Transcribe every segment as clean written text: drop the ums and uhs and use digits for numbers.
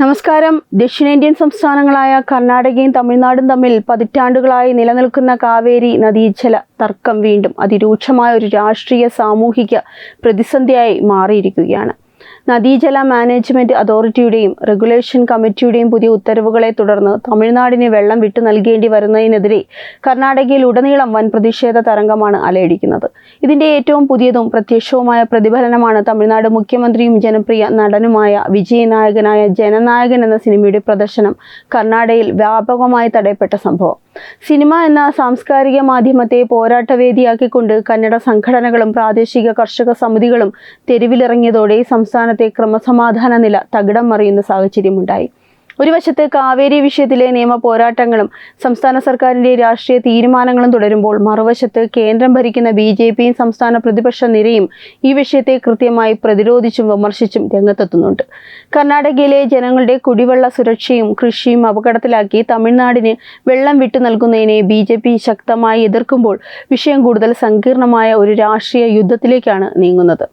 നമസ്കാരം. ദക്ഷിണേന്ത്യൻ സംസ്ഥാനങ്ങളായ കർണാടകയും തമിഴ്നാടും തമ്മിൽ പതിറ്റാണ്ടുകളായി നിലനിൽക്കുന്ന കാവേരി നദീജല തർക്കം വീണ്ടും അതിരൂക്ഷമായ ഒരു രാഷ്ട്രീയ സാമൂഹിക പ്രതിസന്ധിയായി മാറിയിരിക്കുകയാണ്. നദീജല മാനേജ്മെന്റ് അതോറിറ്റിയുടെയും റെഗുലേഷൻ കമ്മിറ്റിയുടെയും പുതിയ ഉത്തരവുകളെ തുടർന്ന് തമിഴ്നാടിന് വെള്ളം വിട്ടു നൽകേണ്ടി വരുന്നതിനെതിരെ കർണാടകയിൽ ഉടനീളം വൻ പ്രതിഷേധ തരംഗമാണ് അലയടിക്കുന്നത്. ഇതിന്റെ ഏറ്റവും പുതിയതും പ്രത്യക്ഷവുമായ പ്രതിഫലനമാണ് തമിഴ്നാട് മുഖ്യമന്ത്രിയും ജനപ്രിയ നടനുമായ വിജയ് നായകനായ ജനനായകൻ എന്ന സിനിമയുടെ പ്രദർശനം കർണാടകയിൽ വ്യാപകമായി തടയപ്പെട്ട സംഭവം. സിനിമ എന്ന സാംസ്കാരിക മാധ്യമത്തെ പോരാട്ടവേദിയാക്കിക്കൊണ്ട് കന്നഡ സംഘടനകളും പ്രാദേശിക കർഷക സമിതികളും തെരുവിലിറങ്ങിയതോടെ സംസ്ഥാനത്തെ ക്രമസമാധാന നില തകിടം മറിയുന്ന സാഹചര്യമുണ്ടായി. ഒരു വശത്ത് കാവേരി വിഷയത്തിലെ നിയമ പോരാട്ടങ്ങളും സംസ്ഥാന സർക്കാരിന്റെ രാഷ്ട്രീയ തീരുമാനങ്ങളും തുടരുമ്പോൾ, മറുവശത്ത് കേന്ദ്രം ഭരിക്കുന്ന BJPയും സംസ്ഥാന പ്രതിപക്ഷ നിരയും ഈ വിഷയത്തെ കൃത്യമായി പ്രതിരോധിച്ചും വിമർശിച്ചും രംഗത്തെത്തുന്നുണ്ട്. കർണാടകയിലെ ജനങ്ങളുടെ കുടിവെള്ള സുരക്ഷയും കൃഷിയും അപകടത്തിലാക്കി തമിഴ്നാടിന് വെള്ളം വിട്ടു നൽകുന്നതിനെ BJP ശക്തമായി എതിർക്കുമ്പോൾ വിഷയം കൂടുതൽ സങ്കീർണമായ ഒരു രാഷ്ട്രീയ യുദ്ധത്തിലേക്കാണ് നീങ്ങുന്നത്.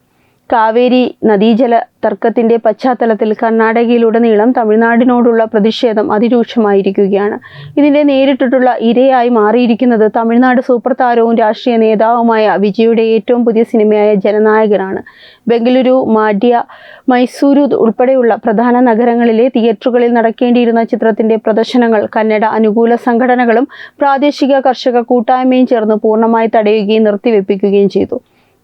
കാവേരി നദീജല തർക്കത്തിന്റെ പശ്ചാത്തലത്തിൽ കർണാടകയിലുടനീളം തമിഴ്നാടിനോടുള്ള പ്രതിഷേധം അതിരൂക്ഷമായിരിക്കുകയാണ്. ഇതിന്റെ നേരിട്ടിട്ടുള്ള ഇരയായി മാറിയിരിക്കുന്നത് തമിഴ്നാട് സൂപ്പർ താരവും രാഷ്ട്രീയ നേതാവുമായ വിജയുടെ ഏറ്റവും പുതിയ സിനിമയായ ജനനായകനാണ്. ബംഗളൂരു, മാഡ്യ, മൈസൂരു ഉൾപ്പെടെയുള്ള പ്രധാന നഗരങ്ങളിലെ തിയേറ്ററുകളിൽ നടക്കേണ്ടിയിരുന്ന ചിത്രത്തിന്റെ പ്രദർശനങ്ങൾ കന്നഡ അനുകൂല സംഘടനകളും പ്രാദേശിക കർഷക കൂട്ടായ്മയും ചേർന്ന് പൂർണ്ണമായി തടയുകയും നിർത്തിവെപ്പിക്കുകയും ചെയ്തു.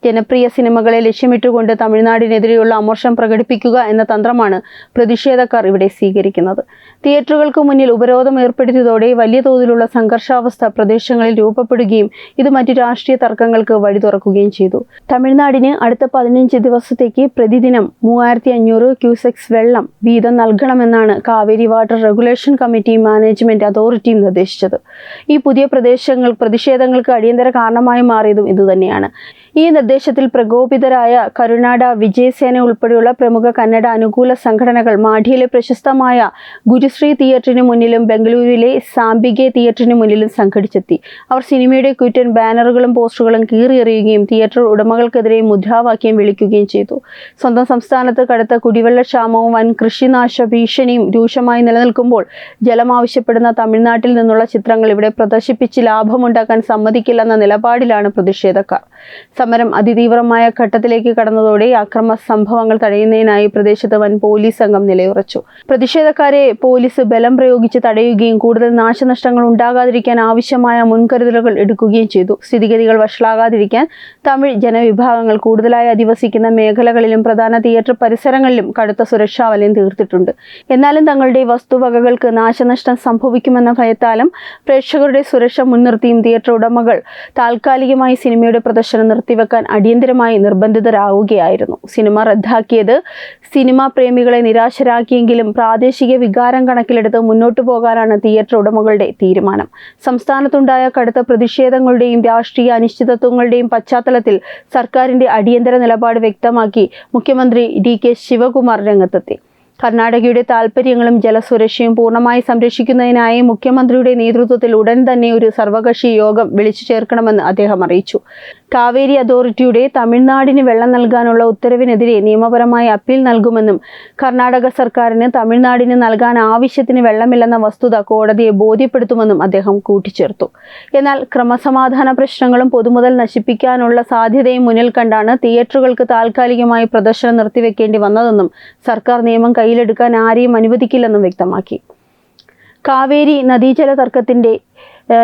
ജനപ്രിയ സിനിമകളെ ലക്ഷ്യമിട്ടുകൊണ്ട് തമിഴ്നാടിനെതിരെയുള്ള അമർഷം പ്രകടിപ്പിക്കുക എന്ന തന്ത്രമാണ് പ്രതിഷേധക്കാർ ഇവിടെ സ്വീകരിക്കുന്നത്. തിയേറ്ററുകൾക്ക് മുന്നിൽ ഉപരോധം ഏർപ്പെടുത്തിയതോടെ വലിയ തോതിലുള്ള സംഘർഷാവസ്ഥ പ്രദേശങ്ങളിൽ രൂപപ്പെടുകയും ഇത് മറ്റു രാഷ്ട്രീയ തർക്കങ്ങൾക്ക് വഴി തുറക്കുകയും ചെയ്തു. തമിഴ്നാടിന് അടുത്ത 15 ദിവസത്തേക്ക് പ്രതിദിനം 3500 ക്യൂസെക്സ് വെള്ളം വീതം നൽകണമെന്നാണ് കാവേരി വാട്ടർ റെഗുലേഷൻ കമ്മിറ്റിയും മാനേജ്മെന്റ് അതോറിറ്റിയും നിർദ്ദേശിച്ചത്. ഈ പുതിയ പ്രതിഷേധങ്ങൾക്ക് അടിയന്തര കാരണമായി മാറിയതും ഇതുതന്നെയാണ്. ഈ നിർദ്ദേശത്തിൽ പ്രകോപിതരായ കരുനാട, വിജയസേന ഉൾപ്പെടെയുള്ള പ്രമുഖ കന്നഡ അനുകൂല സംഘടനകൾ മാഡ്യയിലെ പ്രശസ്തമായ ഗുരുശ്രീ തിയേറ്ററിന് മുന്നിലും ബംഗളൂരുവിലെ സാംബികെ തിയേറ്ററിന് മുന്നിലും സംഘടിച്ചെത്തി. അവർ സിനിമയുടെ കുറ്റൻ ബാനറുകളും പോസ്റ്ററുകളും കീറിയെറിയുകയും തിയേറ്റർ ഉടമകൾക്കെതിരെ മുദ്രാവാക്യം വിളിക്കുകയും ചെയ്തു. സ്വന്തം സംസ്ഥാനത്ത് കടുത്ത കുടിവെള്ളക്ഷാമവും വൻ കൃഷിനാശ ഭീഷണിയും രൂക്ഷമായി നിലനിൽക്കുമ്പോൾ ജലം ആവശ്യപ്പെടുന്ന തമിഴ്നാട്ടിൽ നിന്നുള്ള ചിത്രങ്ങൾ ഇവിടെ പ്രദർശിപ്പിച്ച് ലാഭമുണ്ടാക്കാൻ സമ്മതിക്കില്ലെന്ന നിലപാടിലാണ് പ്രതിഷേധക്കാർ. സമരം അതിതീവ്രമായ ഘട്ടത്തിലേക്ക് കടന്നതോടെ അക്രമ സംഭവങ്ങൾ തടയുന്നതിനായി പ്രദേശത്ത് വൻ പോലീസ് സംഘം നിലയുറച്ചു. പ്രതിഷേധക്കാരെ പോലീസ് ബലം പ്രയോഗിച്ച് തടയുകയും കൂടുതൽ നാശനഷ്ടങ്ങൾ ഉണ്ടാകാതിരിക്കാൻ ആവശ്യമായ മുൻകരുതലുകൾ എടുക്കുകയും ചെയ്തു. സ്ഥിതിഗതികൾ വഷളാകാതിരിക്കാൻ തമിഴ് ജനവിഭാഗങ്ങൾ കൂടുതലായി അധിവസിക്കുന്ന മേഖലകളിലും പ്രധാന തിയേറ്റർ പരിസരങ്ങളിലും കടുത്ത സുരക്ഷാ വലയം തീർത്തിട്ടുണ്ട്. എന്നാലും തങ്ങളുടെ വസ്തുവകകൾക്ക് നാശനഷ്ടം സംഭവിക്കുമെന്ന ഭയത്താലും പ്രേക്ഷകരുടെ സുരക്ഷ മുൻനിർത്തിയും തിയേറ്റർ ഉടമകൾ താൽക്കാലികമായി സിനിമയുടെ പ്രദർശനം നിർത്തിവെക്കാൻ അടിയന്തരമായി നിർബന്ധിതരാവുകയായിരുന്നു. സിനിമ റദ്ദാക്കിയത് സിനിമാ പ്രേമികളെ നിരാശരാക്കിയെങ്കിലും പ്രാദേശിക വികാരം കണക്കിലെടുത്ത് മുന്നോട്ടു പോകാനാണ് തിയേറ്റർ ഉടമകളുടെ തീരുമാനം. സംസ്ഥാനത്തുണ്ടായ കടുത്ത പ്രതിഷേധങ്ങളുടെയും രാഷ്ട്രീയ അനിശ്ചിതത്വങ്ങളുടെയും പശ്ചാത്തലത്തിൽ സർക്കാരിന്റെ അടിയന്തര നിലപാട് വ്യക്തമാക്കി മുഖ്യമന്ത്രി DK ശിവകുമാർ രംഗത്തെത്തി. കർണാടകയുടെ താൽപ്പര്യങ്ങളും ജലസുരക്ഷയും പൂർണ്ണമായി സംരക്ഷിക്കുന്നതിനായി മുഖ്യമന്ത്രിയുടെ നേതൃത്വത്തിൽ ഉടൻ തന്നെ ഒരു സർവകക്ഷി യോഗം വിളിച്ചു ചേർക്കണമെന്ന് അദ്ദേഹം അറിയിച്ചു. കാവേരി അതോറിറ്റിയുടെ തമിഴ്നാടിന് വെള്ളം നൽകാനുള്ള ഉത്തരവിനെതിരെ നിയമപരമായി അപ്പീൽ നൽകുമെന്നും കർണാടക സർക്കാരിന് തമിഴ്നാടിന് നൽകാൻ ആവശ്യത്തിന് വെള്ളമില്ലെന്ന വസ്തുത കോടതിയെ ബോധ്യപ്പെടുത്തുമെന്നും അദ്ദേഹം കൂട്ടിച്ചേർത്തു. എന്നാൽ ക്രമസമാധാന പ്രശ്നങ്ങളും പൊതുമുതൽ നശിപ്പിക്കാനുള്ള സാധ്യതയും മുന്നിൽ കണ്ടാണ് തിയേറ്ററുകൾക്ക് താൽക്കാലികമായി പ്രദർശനം നിർത്തിവെക്കേണ്ടി വന്നതെന്നും സർക്കാർ നിയമം കയ്യിലെടുക്കാൻ ആരെയും അനുവദിക്കില്ലെന്നും വ്യക്തമാക്കി. കാവേരി നദീജല തർക്കത്തിന്റെ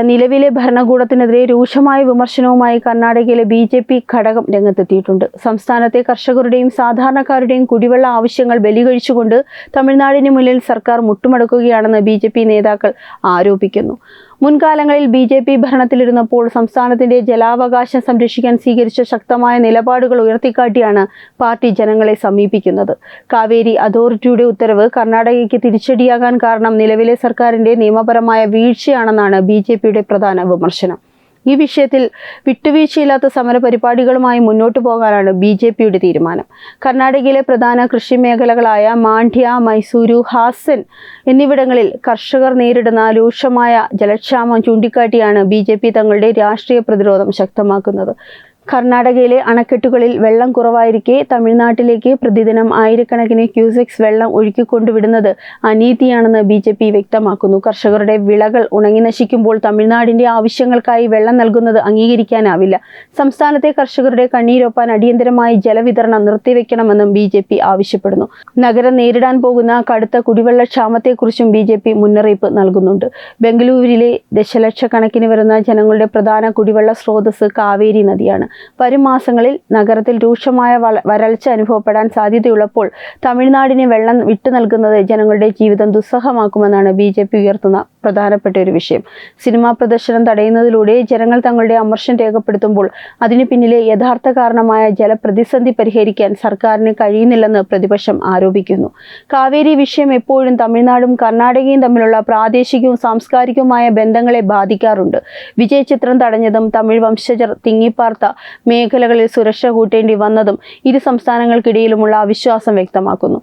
നിലവിലെ ഭരണകൂടത്തിനെതിരെ രൂക്ഷമായ വിമർശനവുമായി കർണാടകയിലെ BJP ഘടകം രംഗത്തെത്തിയിട്ടുണ്ട്. സംസ്ഥാനത്തെ കർഷകരുടെയും സാധാരണക്കാരുടെയും കുടിവെള്ള ആവശ്യങ്ങൾ ബലികഴിച്ചുകൊണ്ട് തമിഴ്നാടിന് മുന്നിൽ സർക്കാർ മുട്ടുമടക്കുകയാണെന്ന് BJP നേതാക്കൾ ആരോപിക്കുന്നു. മുൻകാലങ്ങളിൽ BJP ഭരണത്തിലിരുന്നപ്പോൾ സംസ്ഥാനത്തിന്റെ ജലാവകാശം സംരക്ഷിക്കാൻ സ്വീകരിച്ച ശക്തമായ നിലപാടുകൾ ഉയർത്തിക്കാട്ടിയാണ് പാർട്ടി ജനങ്ങളെ സമീപിക്കുന്നത്. കാവേരി അതോറിറ്റിയുടെ ഉത്തരവ് കർണാടകയ്ക്ക് തിരിച്ചടിയാകാൻ കാരണം നിലവിലെ സർക്കാരിന്റെ നിയമപരമായ വീഴ്ചയാണെന്നാണ് BJPയുടെ പ്രധാന വിമർശനം. ഈ വിഷയത്തിൽ വിട്ടുവീഴ്ചയില്ലാത്ത സമര പരിപാടികളുമായി മുന്നോട്ടു പോകാനാണ് BJPയുടെ തീരുമാനം. കർണാടകയിലെ പ്രധാന കൃഷി മേഖലകളായ മാണ്ഡ്യ, മൈസൂരു, ഹാസൻ എന്നിവിടങ്ങളിൽ കർഷകർ നേരിടുന്ന രൂക്ഷമായ ജലക്ഷാമം ചൂണ്ടിക്കാട്ടിയാണ് BJP തങ്ങളുടെ രാഷ്ട്രീയ പ്രതിരോധം ശക്തമാക്കുന്നത്. കർണാടകയിലെ അണക്കെട്ടുകളിൽ വെള്ളം കുറവായിരിക്കെ തമിഴ്നാട്ടിലേക്ക് പ്രതിദിനം ആയിരക്കണക്കിന് ക്യൂസെക്സ് വെള്ളം ഒഴുക്കിക്കൊണ്ടുവിടുന്നത് അനീതിയാണെന്ന് BJP വ്യക്തമാക്കുന്നു. കർഷകരുടെ വിളകൾ ഉണങ്ങി നശിക്കുമ്പോൾ തമിഴ്നാടിന്റെ ആവശ്യങ്ങൾക്കായി വെള്ളം നൽകുന്നത് അംഗീകരിക്കാനാവില്ല. സംസ്ഥാനത്തെ കർഷകരുടെ കണ്ണീരൊപ്പാൻ അടിയന്തരമായി ജലവിതരണം നിർത്തിവെക്കണമെന്നും BJP ആവശ്യപ്പെടുന്നു. നഗരം നേരിടാൻ പോകുന്ന കടുത്ത കുടിവെള്ളക്ഷാമത്തെക്കുറിച്ചും BJP മുന്നറിയിപ്പ് നൽകുന്നുണ്ട്. ബംഗളൂരുവിലെ ദശലക്ഷക്കണക്കിന് വരുന്ന ജനങ്ങളുടെ പ്രധാന കുടിവെള്ള സ്രോതസ് കാവേരി നദിയാണ്. വരും മാസങ്ങളിൽ നഗരത്തിൽ രൂക്ഷമായ വരൾച്ച അനുഭവപ്പെടാൻ സാധ്യതയുള്ളപ്പോൾ തമിഴ്നാടിന് വെള്ളം വിട്ടു നൽകുന്നത് ജനങ്ങളുടെ ജീവിതം ദുസ്സഹമാക്കുമെന്നാണ് BJP ഉയർത്തുന്ന പ്രധാനപ്പെട്ട ഒരു വിഷയം. സിനിമാ പ്രദർശനം തടയുന്നതിലൂടെ ജനങ്ങൾ തങ്ങളുടെ അമർഷം രേഖപ്പെടുത്തുമ്പോൾ അതിനു പിന്നിലെ യഥാർത്ഥ കാരണമായ ജലപ്രതിസന്ധി പരിഹരിക്കാൻ സർക്കാരിന് കഴിയുന്നില്ലെന്ന് പ്രതിപക്ഷം ആരോപിക്കുന്നു. കാവേരി വിഷയം എപ്പോഴും തമിഴ്നാടും കർണാടകയും തമ്മിലുള്ള പ്രാദേശികവും സാംസ്കാരികവുമായ ബന്ധങ്ങളെ ബാധിക്കാറുണ്ട്. വിജയ് ചിത്രം തടഞ്ഞതും തമിഴ് വംശജർ തിങ്ങിപ്പാർത്ത മേഖലകളിൽ സുരക്ഷ കൂട്ടേണ്ടി വന്നതും ഇരു സംസ്ഥാനങ്ങൾക്കിടയിലുമുള്ള അവിശ്വാസം വ്യക്തമാക്കുന്നു.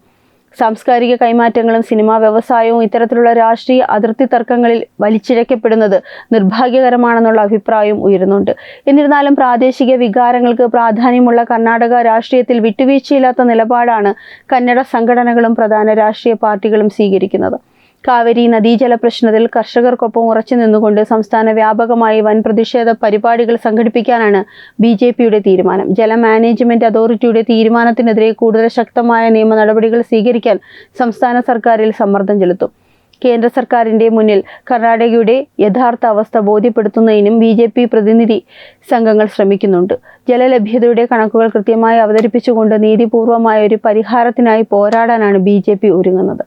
സാംസ്കാരിക കൈമാറ്റങ്ങളും സിനിമാ വ്യവസായവും ഇത്തരത്തിലുള്ള രാഷ്ട്രീയ അതിർത്തി തർക്കങ്ങളിൽ വലിച്ചിഴക്കപ്പെടുന്നത് നിർഭാഗ്യകരമാണെന്നുള്ള അഭിപ്രായവും ഉയരുന്നുണ്ട്. എന്നിരുന്നാലും പ്രാദേശിക വികാരങ്ങൾക്ക് പ്രാധാന്യമുള്ള കർണാടക രാഷ്ട്രീയത്തിൽ വിട്ടുവീഴ്ചയില്ലാത്ത നിലപാടാണ് കന്നഡ സംഘടനകളും പ്രധാന രാഷ്ട്രീയ പാർട്ടികളും സ്വീകരിക്കുന്നത്. കാവേരി നദീജല പ്രശ്നത്തിൽ കർഷകർക്കൊപ്പം ഉറച്ചു നിന്നുകൊണ്ട് സംസ്ഥാന വ്യാപകമായി വൻ പ്രതിഷേധ പരിപാടികൾ സംഘടിപ്പിക്കാനാണ് BJPയുടെ തീരുമാനം. ജല മാനേജ്മെന്റ് അതോറിറ്റിയുടെ തീരുമാനത്തിനെതിരെ കൂടുതൽ ശക്തമായ നിയമ നടപടികൾ സ്വീകരിക്കാൻ സംസ്ഥാന സർക്കാരിൽ സമ്മർദ്ദം ചെലുത്തും. കേന്ദ്ര സർക്കാരിന്റെ മുന്നിൽ കർണാടകയുടെ യഥാർത്ഥ അവസ്ഥ ബോധ്യപ്പെടുത്തുന്നതിനും BJP പ്രതിനിധി സംഘങ്ങൾ ശ്രമിക്കുന്നുണ്ട്. ജലലഭ്യതയുടെ കണക്കുകൾ കൃത്യമായി അവതരിപ്പിച്ചുകൊണ്ട് നീതിപൂർവമായ ഒരു പരിഹാരത്തിനായി പോരാടാനാണ് BJP ഒരുങ്ങുന്നത്.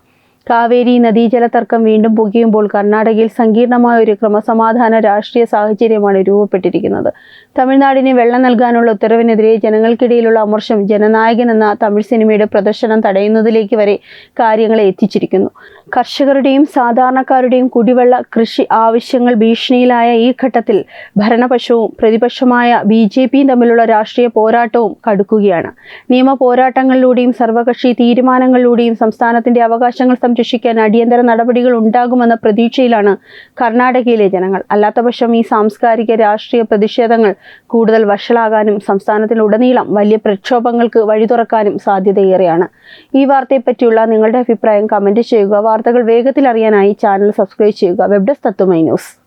കാവേരി നദീജല തർക്കം വീണ്ടും പുകയുമ്പോൾ കർണാടകയിൽ സങ്കീർണമായ ഒരു ക്രമസമാധാന രാഷ്ട്രീയ സാഹചര്യമാണ് രൂപപ്പെട്ടിരിക്കുന്നത്. തമിഴ്നാടിന് വെള്ളം നൽകാനുള്ള ഉത്തരവിനെതിരെ ജനങ്ങൾക്കിടയിലുള്ള അമർഷം ജനനായകൻ എന്ന തമിഴ് സിനിമയുടെ പ്രദർശനം തടയുന്നതിലേക്ക് വരെ കാര്യങ്ങളെ എത്തിച്ചിരിക്കുന്നു. കർഷകരുടെയും സാധാരണക്കാരുടെയും കുടിവെള്ള കൃഷി ആവശ്യങ്ങൾ ഭീഷണിയിലായ ഈ ഘട്ടത്തിൽ ഭരണപക്ഷവും പ്രതിപക്ഷമായ BJPയും തമ്മിലുള്ള രാഷ്ട്രീയ പോരാട്ടവും കടുക്കുകയാണ്. നിയമ പോരാട്ടങ്ങളിലൂടെയും സർവകക്ഷി തീരുമാനങ്ങളിലൂടെയും സംസ്ഥാനത്തിന്റെ അവകാശങ്ങൾ സംരക്ഷിക്കാൻ അടിയന്തര നടപടികൾ ഉണ്ടാകുമെന്ന പ്രതീക്ഷയിലാണ് കർണാടകയിലെ ജനങ്ങൾ. അല്ലാത്തപക്ഷം ഈ സാംസ്കാരിക രാഷ്ട്രീയ പ്രതിഷേധങ്ങൾ കൂടുതൽ വഷളാകാനും സംസ്ഥാനത്തിലുടനീളം വലിയ പ്രക്ഷോഭങ്ങൾക്ക് വഴി തുറക്കാനും സാധ്യതയേറെയാണ്. ഈ വാർത്തയെപ്പറ്റിയുള്ള നിങ്ങളുടെ അഭിപ്രായം കമന്റ് ചെയ്യുക. വാർത്തകൾ വേഗത്തിൽ അറിയാനായി ചാനൽ സബ്സ്ക്രൈബ് ചെയ്യുക. വെബ് ഡെസ്ക് തത്വമൈ ന്യൂസ്.